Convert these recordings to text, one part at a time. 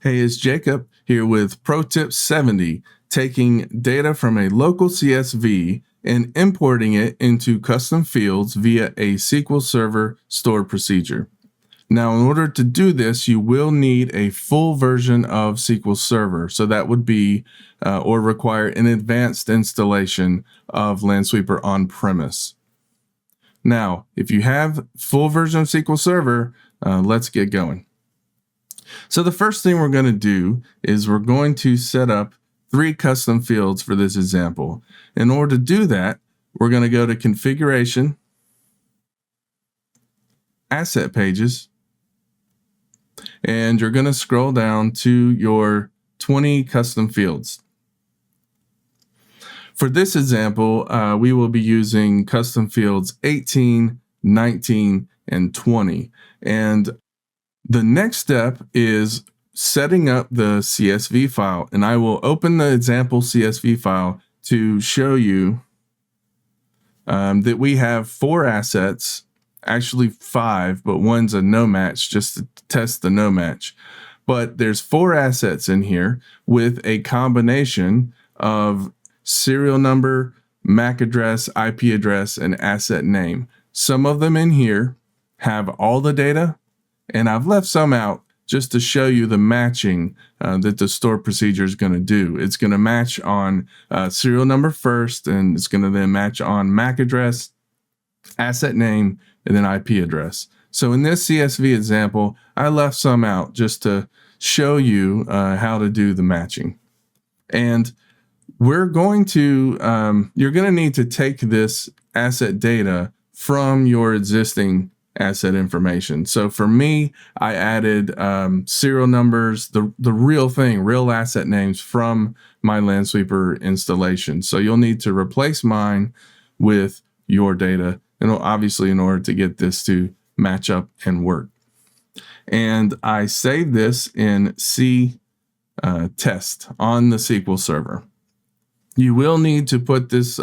Hey, it's Jacob here with Pro Tip 70, taking data from a local CSV and importing it into custom fields via a SQL Server Stored Procedure. Now, in order to do this, you will need a full version of SQL Server. So that would be or require an advanced installation of Lansweeper on-premise. Now, if you have full version of SQL Server, let's get going. So the first thing we're going to do is we're going to set up 3 custom fields for this example. In order to do that, we're going to go to Configuration, Asset Pages, and you're going to scroll down to your 20 custom fields. For this example, we will be using custom fields 18, 19, and 20. And the next step is setting up the CSV file, and I will open the example CSV file to show you that we have 4 assets, actually 5, but one's a no match just to test the no match. But there's 4 assets in here with a combination of serial number, MAC address, IP address, and asset name. Some of them in here have all the data, and I've left some out just to show you the matching that the stored procedure is going to do. It's going to match on serial number first, and it's going to then match on MAC address, asset name, and then IP address. So in this CSV example, I left some out just to show you how to do the matching. And we're going to, you're going to need to take this asset data from your existing asset information. So for me, I added serial numbers, the real thing, real asset names from my Lansweeper installation. So you'll need to replace mine with your data, and obviously in order to get this to match up and work. And I saved this in C test on the SQL Server. You will need to put this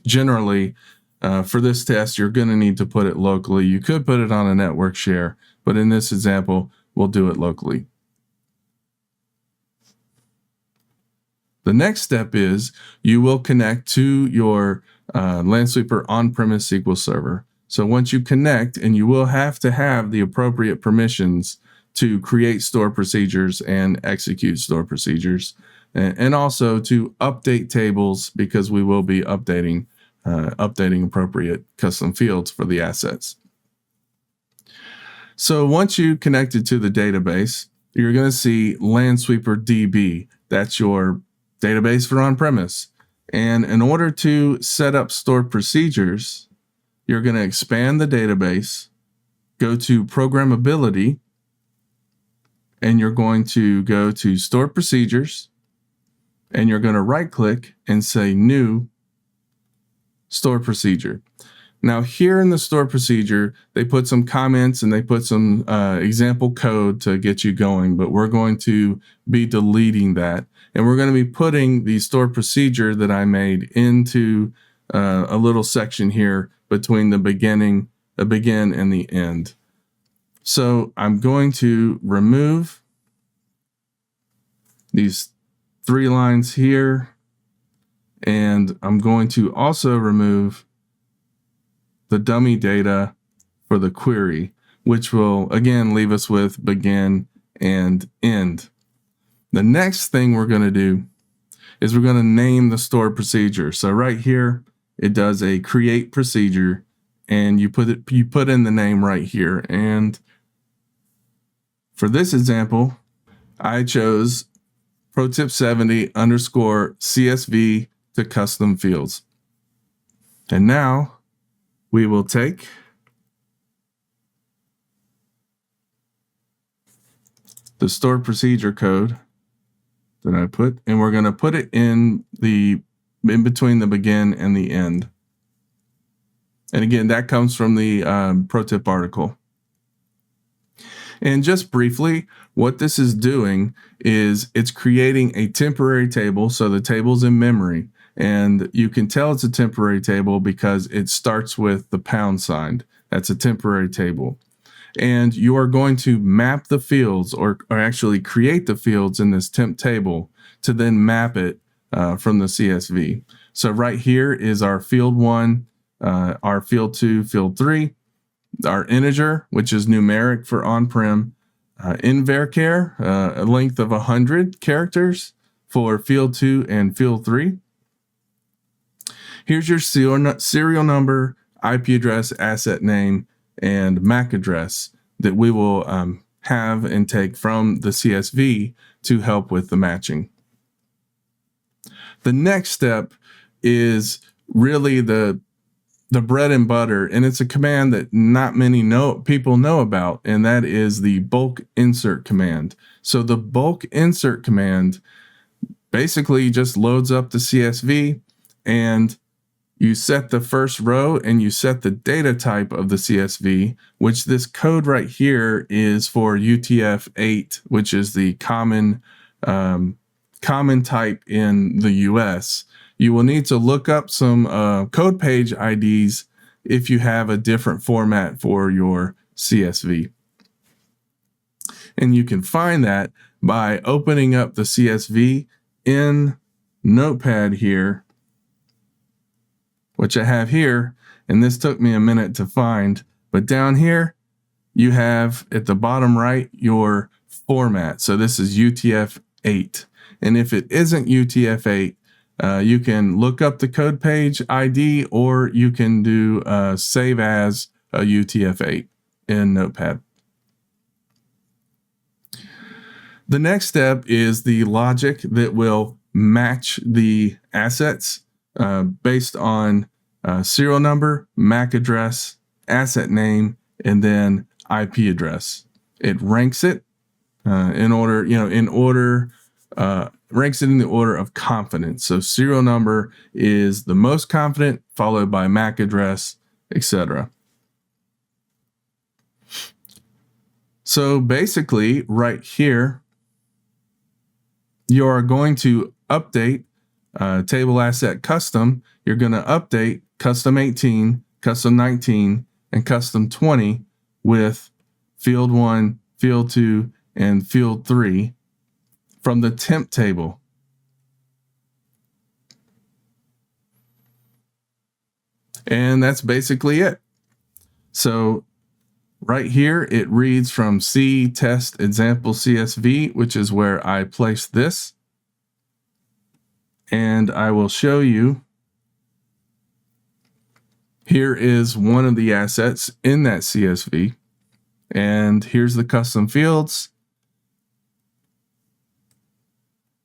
generally for this test, you're going to need to put it locally. You could put it on a network share, but in this example, we'll do it locally. The next step is you will connect to your Lansweeper on-premise SQL Server. So once you connect, and you will have to have the appropriate permissions to create stored procedures and execute stored procedures, and also to update tables, because we will be updating appropriate custom fields for the assets. So once you connected to the database, you're going to see Lansweeper DB. That's your database for on-premise. And in order to set up stored procedures, you're going to expand the database, go to Programmability, and you're going to go to Stored Procedures, and you're going to right-click and say New Stored Procedure. Now here in the stored procedure, they put some comments and they put some example code to get you going, but we're going to be deleting that. And we're going to be putting the stored procedure that I made into a little section here between the begin and the end. So I'm going to remove these 3 lines here. And I'm going to also remove the dummy data for the query, which will again leave us with begin and end. The next thing we're going to do is we're going to name the stored procedure. So right here, it does a create procedure, and you put in the name right here. And for this example, I chose Pro Tip 70 _ CSV to custom fields. And now we will take the stored procedure code that I put, and we're going to put it in between the begin and the end. And again, that comes from the Pro Tip article. And just briefly, what this is doing is it's creating a temporary table. So the table's in memory. And you can tell it's a temporary table because it starts with the pound sign. That's a temporary table. And you are going to map the fields or actually create the fields in this temp table to then map it from the CSV. So right here is our field 1, our field 2, field 3, our integer, which is numeric for on-prem, in varchar, a length of 100 characters for field 2 and field 3. Here's your serial number, IP address, asset name, and MAC address that we will have and take from the CSV to help with the matching. The next step is really the bread and butter, and it's a command that not many people know about, and that is the bulk insert command. So the bulk insert command basically just loads up the CSV, and you set the first row and you set the data type of the CSV, which this code right here is for UTF-8, which is the common type in the US. You will need to look up some code page IDs if you have a different format for your CSV. And you can find that by opening up the CSV in Notepad here, which I have here, and this took me a minute to find. But down here, you have at the bottom right your format. So this is UTF-8. And if it isn't UTF-8, you can look up the code page ID, or you can do save as a UTF-8 in Notepad. The next step is the logic that will match the assets based on serial number, MAC address, asset name, and then IP address. It ranks it ranks it in the order of confidence. So serial number is the most confident, followed by MAC address, etc. So basically, right here, you are going to update table asset custom. You're going to update custom 18, custom 19, and custom 20 with field 1, field 2, and field 3 from the temp table. And that's basically it. So right here, it reads from C test example CSV, which is where I placed this. And I will show you. Here is one of the assets in that CSV. And here's the custom fields.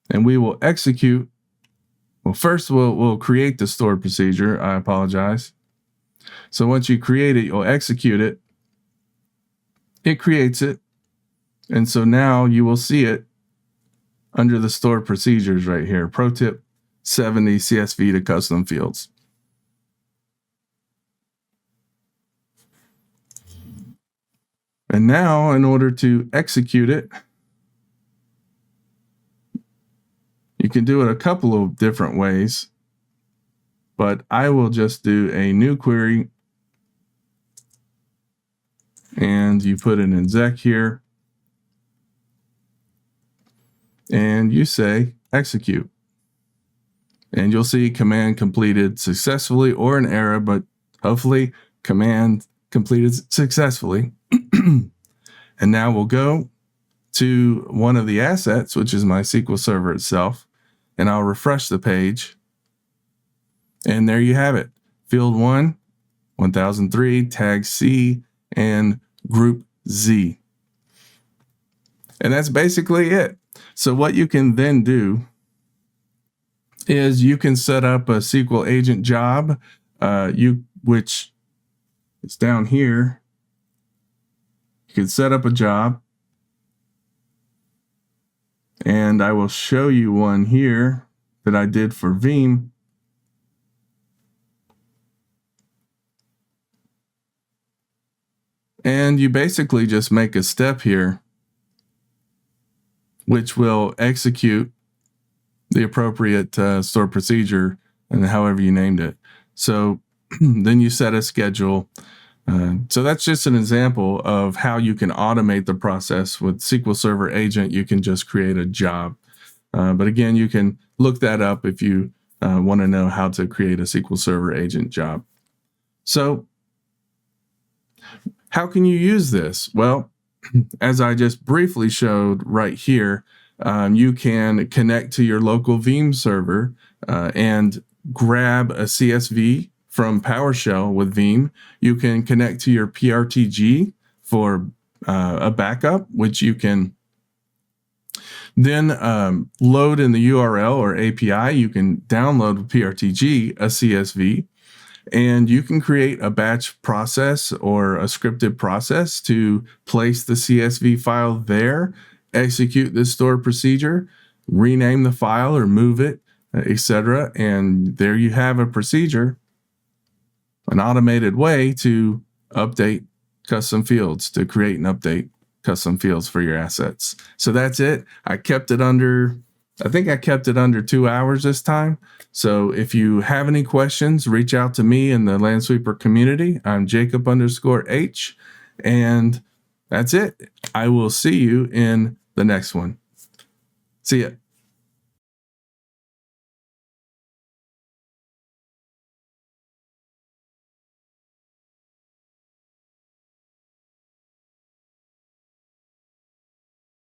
And we will execute. Well, first we'll create the stored procedure. I apologize. So once you create it, you'll execute it. It creates it. And so now you will see it under the stored procedures right here. Pro tip 70 CSV to custom fields. And now, in order to execute it, you can do it a couple of different ways, but I will just do a new query, and you put an exec here, and you say execute. And you'll see command completed successfully or an error, but hopefully command completed successfully. And now we'll go to one of the assets, which is my SQL Server itself, and I'll refresh the page. And there you have it. Field 1, 1003, tag C, and group Z. And that's basically it. So what you can then do is you can set up a SQL agent job, which is down here. You can set up a job, and I will show you one here that I did for Veeam. And you basically just make a step here, which will execute the appropriate stored procedure and however you named it. So then you set a schedule. So that's just an example of how you can automate the process. With SQL Server Agent, you can just create a job. But again, you can look that up if you want to know how to create a SQL Server Agent job. So how can you use this? Well, as I just briefly showed right here, you can connect to your local Veeam server and grab a CSV from PowerShell with Veeam. You can connect to your PRTG for a backup, which you can then load in the URL or API. You can download with PRTG a CSV, and you can create a batch process or a scripted process to place the CSV file there, execute this stored procedure, rename the file or move it, etc. And there you have a procedure, an automated way to update custom fields, to create and update custom fields for your assets. So that's it. I think I kept it under 2 hours this time. So if you have any questions, reach out to me in the Lansweeper community. I'm Jacob_H, and that's it. I will see you in the next one. See ya.